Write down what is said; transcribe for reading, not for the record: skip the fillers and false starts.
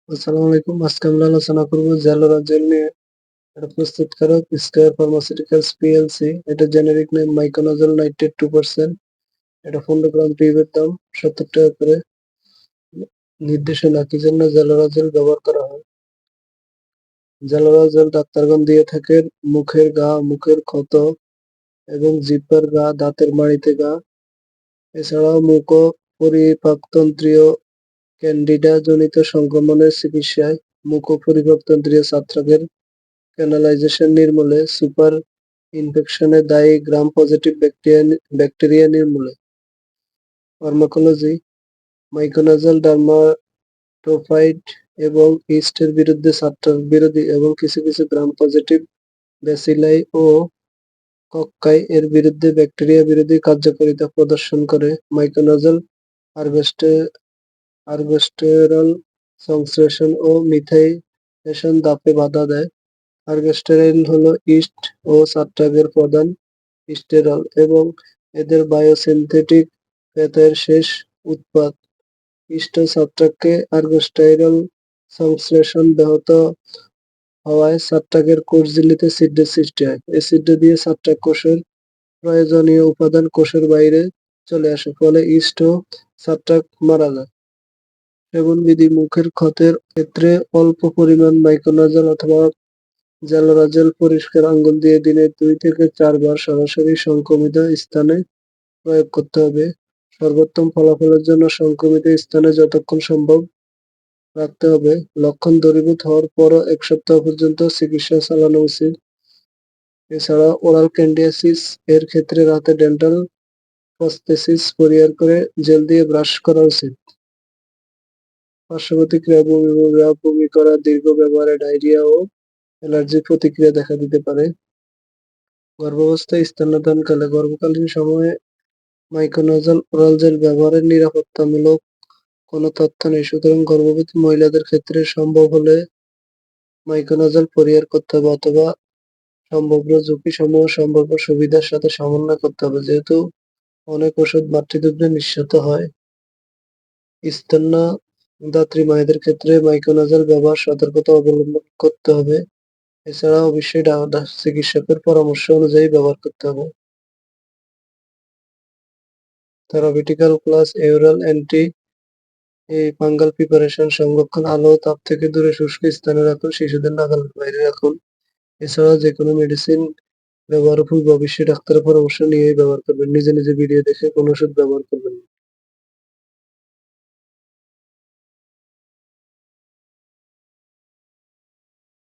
আসসালামু আলাইকুম। আজকে আমরা আলোচনা করব জেলোরা জেল নিয়ে। এটা প্রস্তুতকারক স্কয়ার ফার্মাসিউটিক্যালস পিএলসি। এটা জেনেরিক নেম মাইকোনাজল নাইট্রেট 2%। এটা 15 গ্রাম পিএর দাম 70 টাকা করে। নির্দেশনা কি জন্য জেলোরা জেল ব্যবহার করা হয়? জেলোরা জেল ডাক্তারগণ দিয়ে থাকেন মুখের ঘা, মুখের ক্ষত এবং জিহ্বার ঘা, দাঁতের মাড়িতে ঘা, এছাড়াও মুখ ও পরিপাকতন্ত্রীয় ক্যান্ডিডা জনিত সংক্রমণের চিকিৎসায়, মুখ ও পরিপাকতন্ত্রীয় ছত্রাকের ক্যানালাইজেশন নির্মূলে, সুপার ইনফেকশনে দায়ী গ্রাম পজিটিভ ব্যাকটেরিয়া নির্মূলে। ফার্মাকোলজি: মাইকোনাজাল ডার্মাটোফাইট এবং ইস্টের বিরুদ্ধে ছত্রাক বিরোধী এবং কিছু কিছু গ্রাম পজিটিভ ব্যাসিলাই ও কক্কাই এর বিরুদ্ধে ব্যাকটেরিয়া বিরোধী কার্যকারিতা প্রদর্শন করে। মাইকোনাজাল আর্গস্টেরল সংশ্লেষণ ও মিথাইলেশন ধাপে বাধা দেয়। আর্গস্টেরল হলো ইস্ট ও ছত্রাকের প্রধান স্টেরল এবং এদের বায়োসিনথেটিক ফেতের শেষ উৎপাদ। ইস্ট ও ছত্রাককে আর্গস্টেরল সংশ্লেষণ ব্যাহত হওয়ায় ছত্রাকের কোষঝিল্লিতে ছিদ্রের সৃষ্টি হয়। এই ছিদ্র দিয়ে ছত্রাক কোষের প্রয়োজনীয় উপাদান কোষের বাইরে চলে আসে, ফলে ইস্ট ও ছত্রাক মারা যায়। সেবনবিধি: মুখের ক্ষতের ক্ষেত্রে অল্প পরিমাণ মাইকোনাজাল অথবা জেলোরাজেল পরিষ্কার আঙ্গুল দিয়ে দিনে 2 থেকে 4 বার সরাসরি সংক্রমিত স্থানে প্রয়োগ করতে হবে। সর্বোত্তম ফলাফলের জন্য সংক্রমিত স্থানে যতক্ষণ সম্ভব রাখতে হবে। লক্ষণ দূরীভূত হওয়ার পরও 1 সপ্তাহ পর্যন্ত চিকিৎসা চালানো উচিত। এছাড়া ওরাল ক্যান্ডিডিয়াসিস এর ক্ষেত্রে রাতে ডেন্টাল প্রস্থেসিস পরিহার করে জেল দিয়ে ব্রাশ করা উচিত। পার্শ্ব প্রতিক্রিয়া: বমি করা, দীর্ঘ ব্যবহারে ডায়রিয়া ও অ্যালার্জির প্রতিক্রিয়া দেখা দিতে পারে। গর্ভাবস্থায় স্তন্যদানকালে: গর্ভকালীন সময়ে মাইকোনাজাল ওরাল জেল ব্যবহারের নিরাপত্তামূলক কোনো তথ্য নেই, সুতরাং গর্ভবতী মহিলাদের ক্ষেত্রে সম্ভব হলে মাইকোনাজাল পরিহার করতে হবে অথবা সম্ভাব্য ঝুঁকিসমূহ সম্ভাব্য সুবিধার সাথে সমন্বয় করতে হবে। যেহেতু অনেক ওষুধ মাতৃদুগ্ধে নিঃসৃত হয়, স্তন্যদাত্রী মায়েদের ক্ষেত্রে মাইকোনাজাল ব্যবহার সতর্কতা অবলম্বন করতে হবে। এছাড়া অবশ্যই চিকিৎসকের পরামর্শ অনুযায়ী ব্যবহার করতে হবে। থেরাপিউটিক্যাল class: oral anti fungal preparation. সংরক্ষণ: আলো ও তাপ থেকে দূরে শুষ্ক স্থানে রাখুন, শিশুদের নাগালের বাইরে রাখুন। এছাড়া যেকোনো মেডিসিন ব্যবহারের পূর্বে অবশ্যই ডাক্তারের পরামর্শ নিয়েই ব্যবহার করবেন। নিজে নিজে ভিডিও দেখে কোনো ওষুধ ব্যবহার করবেন না।